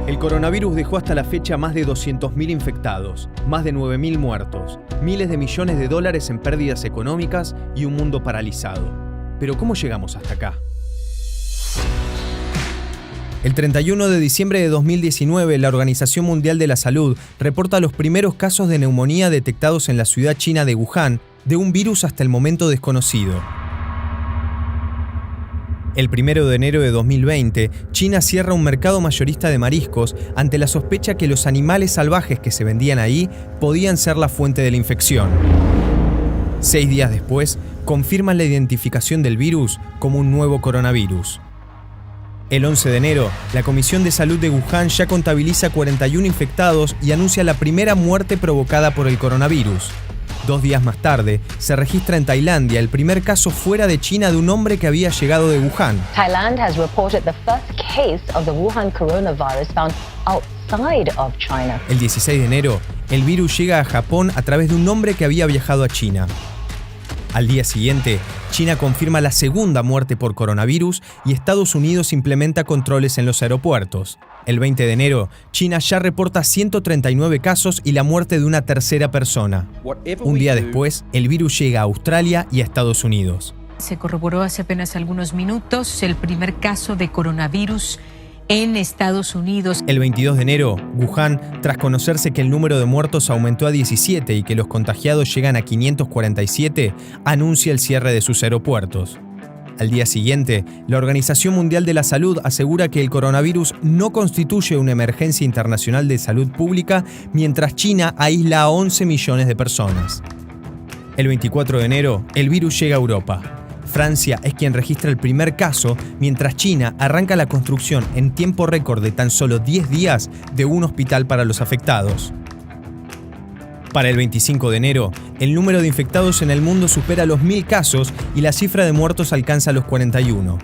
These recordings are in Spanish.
El coronavirus dejó hasta la fecha más de 200.000 infectados, más de 9.000 muertos, miles de millones de dólares en pérdidas económicas y un mundo paralizado. Pero ¿cómo llegamos hasta acá? El 31 de diciembre de 2019, la Organización Mundial de la Salud reporta los primeros casos de neumonía detectados en la ciudad china de Wuhan, de un virus hasta el momento desconocido. El 1 de enero de 2020, China cierra un mercado mayorista de mariscos ante la sospecha que los animales salvajes que se vendían ahí podían ser la fuente de la infección. 6 días después, confirman la identificación del virus como un nuevo coronavirus. El 11 de enero, la Comisión de Salud de Wuhan ya contabiliza 41 infectados y anuncia la primera muerte provocada por el coronavirus. 2 días más tarde, se registra en Tailandia el primer caso fuera de China de un hombre que había llegado de Wuhan. Thailand has reported the first case of the Wuhan coronavirus found outside of China. El 16 de enero, el virus llega a Japón a través de un hombre que había viajado a China. Al día siguiente, China confirma la segunda muerte por coronavirus y Estados Unidos implementa controles en los aeropuertos. El 20 de enero, China ya reporta 139 casos y la muerte de una tercera persona. Un día después, el virus llega a Australia y a Estados Unidos. Se corroboró hace apenas algunos minutos el primer caso de coronavirus en Estados Unidos. El 22 de enero, Wuhan, tras conocerse que el número de muertos aumentó a 17 y que los contagiados llegan a 547, anuncia el cierre de sus aeropuertos. Al día siguiente, la Organización Mundial de la Salud asegura que el coronavirus no constituye una emergencia internacional de salud pública, mientras China aísla a 11 millones de personas. El 24 de enero, el virus llega a Europa. Francia es quien registra el primer caso, mientras China arranca la construcción en tiempo récord de tan solo 10 días de un hospital para los afectados. Para el 25 de enero, el número de infectados en el mundo supera los 1.000 casos y la cifra de muertos alcanza los 41.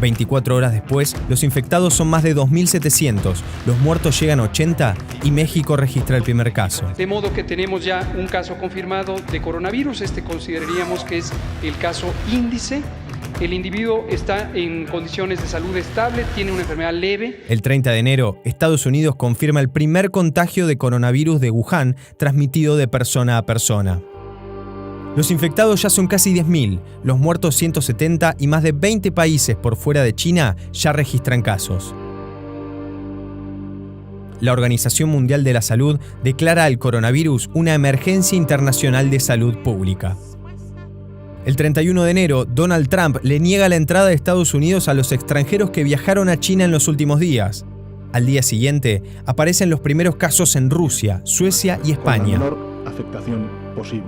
24 horas después, los infectados son más de 2.700, los muertos llegan a 80 y México registra el primer caso. De modo que tenemos ya un caso confirmado de coronavirus. Consideraríamos que es el caso índice. El individuo está en condiciones de salud estable, tiene una enfermedad leve. El 30 de enero, Estados Unidos confirma el primer contagio de coronavirus de Wuhan, transmitido de persona a persona. Los infectados ya son casi 10.000, los muertos 170 y más de 20 países por fuera de China ya registran casos. La Organización Mundial de la Salud declara al coronavirus una emergencia internacional de salud pública. El 31 de enero, Donald Trump le niega la entrada de Estados Unidos a los extranjeros que viajaron a China en los últimos días. Al día siguiente, aparecen los primeros casos en Rusia, Suecia y España.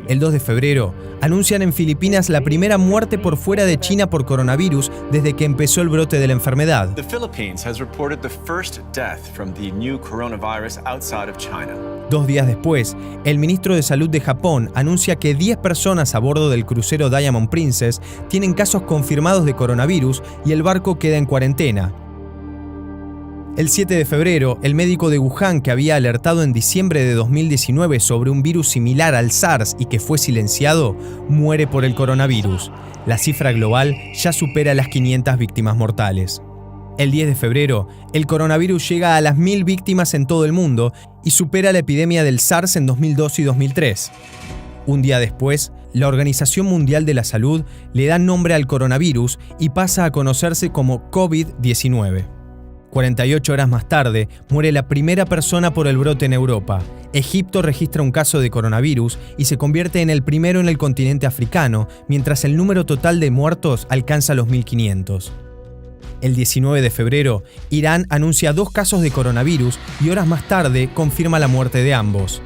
El 2 de febrero, anuncian en Filipinas la primera muerte por fuera de China por coronavirus desde que empezó el brote de la enfermedad. The Philippines has reported the first death from the new coronavirus outside of China. 2 días después, el ministro de Salud de Japón anuncia que 10 personas a bordo del crucero Diamond Princess tienen casos confirmados de coronavirus y el barco queda en cuarentena. El 7 de febrero, el médico de Wuhan que había alertado en diciembre de 2019 sobre un virus similar al SARS y que fue silenciado, muere por el coronavirus. La cifra global ya supera las 500 víctimas mortales. El 10 de febrero, el coronavirus llega a las 1.000 víctimas en todo el mundo y supera la epidemia del SARS en 2002 y 2003. Un día después, la Organización Mundial de la Salud le da nombre al coronavirus y pasa a conocerse como COVID-19. 48 horas más tarde, muere la primera persona por el brote en Europa. Egipto registra un caso de coronavirus y se convierte en el primero en el continente africano, mientras el número total de muertos alcanza los 1.500. El 19 de febrero, Irán anuncia 2 casos de coronavirus y horas más tarde confirma la muerte de ambos.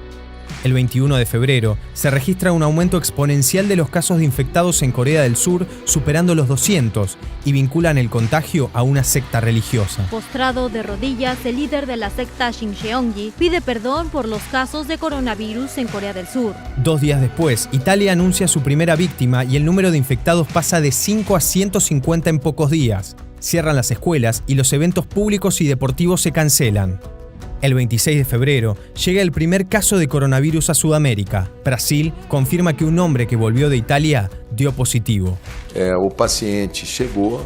El 21 de febrero, se registra un aumento exponencial de los casos de infectados en Corea del Sur, superando los 200, y vinculan el contagio a una secta religiosa. Postrado de rodillas, el líder de la secta Shincheonji pide perdón por los casos de coronavirus en Corea del Sur. 2 días después, Italia anuncia su primera víctima y el número de infectados pasa de 5 a 150 en pocos días. Cierran las escuelas y los eventos públicos y deportivos se cancelan. El 26 de febrero llega el primer caso de coronavirus a Sudamérica. Brasil confirma que un hombre que volvió de Italia dio positivo. O paciente chegou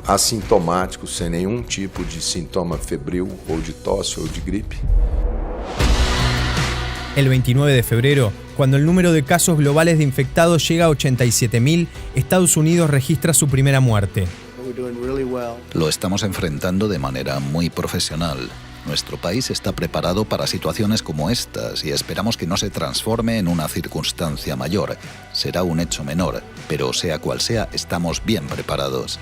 assintomáticos, sem nenhum tipo de sintoma febril ou de tosse ou de gripe. El 29 de febrero, cuando el número de casos globales de infectados llega a 87.000, Estados Unidos registra su primera muerte. Lo estamos enfrentando de manera muy profesional. Nuestro país está preparado para situaciones como estas y esperamos que no se transforme en una circunstancia mayor. Será un hecho menor, pero sea cual sea, estamos bien preparados.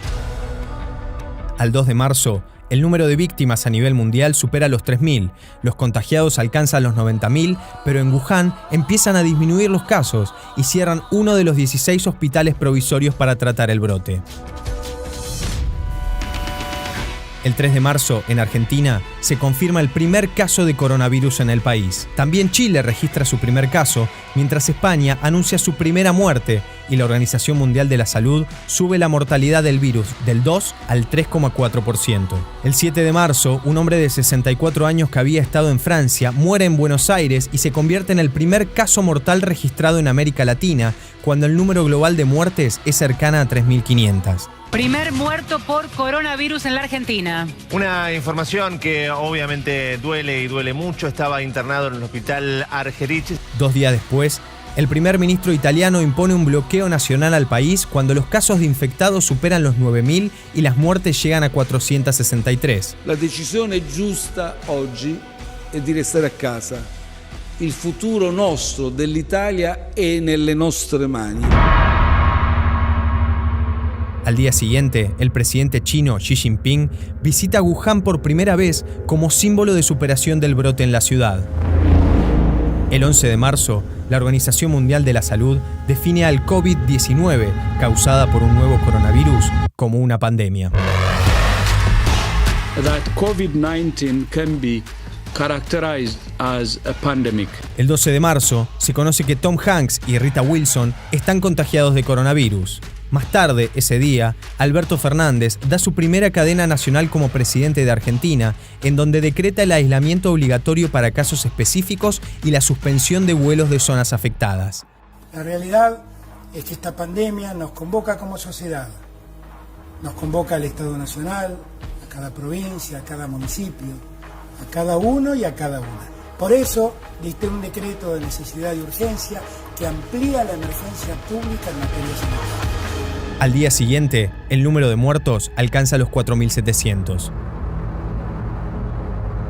Al 2 de marzo, el número de víctimas a nivel mundial supera los 3.000, los contagiados alcanzan los 90.000, pero en Wuhan empiezan a disminuir los casos y cierran uno de los 16 hospitales provisorios para tratar el brote. El 3 de marzo, en Argentina, se confirma el primer caso de coronavirus en el país. También Chile registra su primer caso, mientras España anuncia su primera muerte y la Organización Mundial de la Salud sube la mortalidad del virus del 2 al 3,4%. El 7 de marzo, un hombre de 64 años que había estado en Francia muere en Buenos Aires y se convierte en el primer caso mortal registrado en América Latina, cuando el número global de muertes es cercana a 3.500. Primer muerto por coronavirus en la Argentina. Una información que obviamente duele y duele mucho. Estaba internado en el hospital Argerich. 2 días después, el primer ministro italiano impone un bloqueo nacional al país cuando los casos de infectados superan los 9.000 y las muertes llegan a 463. La decisione giusta oggi è di restare a casa. Il futuro nostro dell'Italia è nelle nostre mani. Al día siguiente, el presidente chino Xi Jinping visita Wuhan por primera vez como símbolo de superación del brote en la ciudad. El 11 de marzo, la Organización Mundial de la Salud define al COVID-19, causada por un nuevo coronavirus, como una pandemia. That COVID-19 can be characterized as a pandemic. El 12 de marzo, se conoce que Tom Hanks y Rita Wilson están contagiados de coronavirus. Más tarde, ese día, Alberto Fernández da su primera cadena nacional como presidente de Argentina, en donde decreta el aislamiento obligatorio para casos específicos y la suspensión de vuelos de zonas afectadas. La realidad es que esta pandemia nos convoca como sociedad, nos convoca al Estado Nacional, a cada provincia, a cada municipio, a cada uno y a cada una. Por eso, dicté un decreto de necesidad y urgencia que amplía la emergencia pública en materia sanitaria. Al día siguiente, el número de muertos alcanza los 4.700.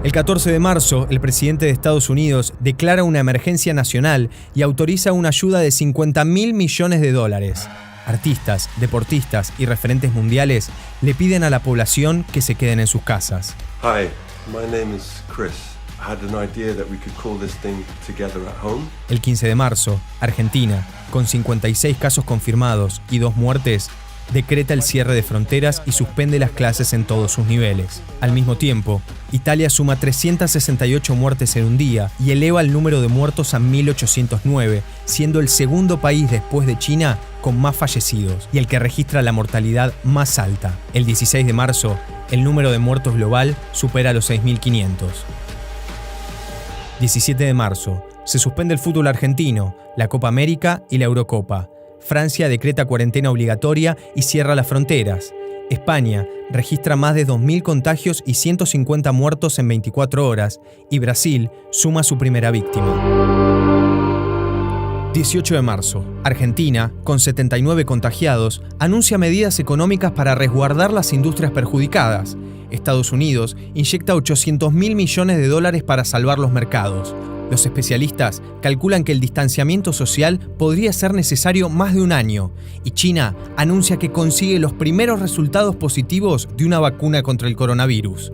El 14 de marzo, el presidente de Estados Unidos declara una emergencia nacional y autoriza una ayuda de $50.000 millones. Artistas, deportistas y referentes mundiales le piden a la población que se queden en sus casas. Hi, my name is Chris. I had an idea that we could call this thing Together at Home. El 15 de marzo, Argentina, con 56 casos confirmados y 2 muertes, decreta el cierre de fronteras y suspende las clases en todos sus niveles. Al mismo tiempo, Italia suma 368 muertes en un día y eleva el número de muertos a 1.809, siendo el segundo país después de China con más fallecidos y el que registra la mortalidad más alta. El 16 de marzo, el número de muertos global supera los 6.500. 17 de marzo, se suspende el fútbol argentino, la Copa América y la Eurocopa. Francia decreta cuarentena obligatoria y cierra las fronteras. España registra más de 2.000 contagios y 150 muertos en 24 horas. Y Brasil suma su primera víctima. 18 de marzo, Argentina, con 79 contagiados, anuncia medidas económicas para resguardar las industrias perjudicadas. Estados Unidos inyecta $800.000 millones para salvar los mercados. Los especialistas calculan que el distanciamiento social podría ser necesario más de un año, y China anuncia que consigue los primeros resultados positivos de una vacuna contra el coronavirus.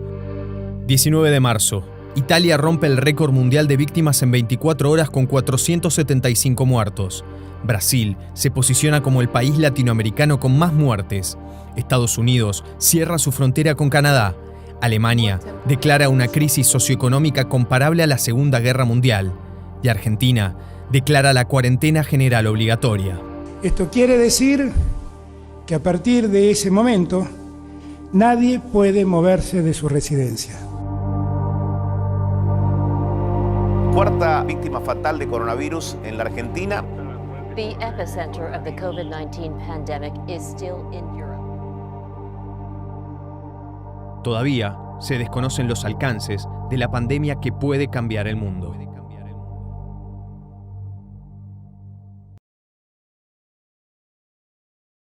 19 de marzo. Italia rompe el récord mundial de víctimas en 24 horas con 475 muertos. Brasil se posiciona como el país latinoamericano con más muertes. Estados Unidos cierra su frontera con Canadá. Alemania declara una crisis socioeconómica comparable a la Segunda Guerra Mundial. Y Argentina declara la cuarentena general obligatoria. Esto quiere decir que a partir de ese momento, nadie puede moverse de su residencia. Cuarta víctima fatal de coronavirus en la Argentina. The epicenter of the COVID-19 pandemic is still in Europe. Todavía se desconocen los alcances de la pandemia que puede cambiar el mundo.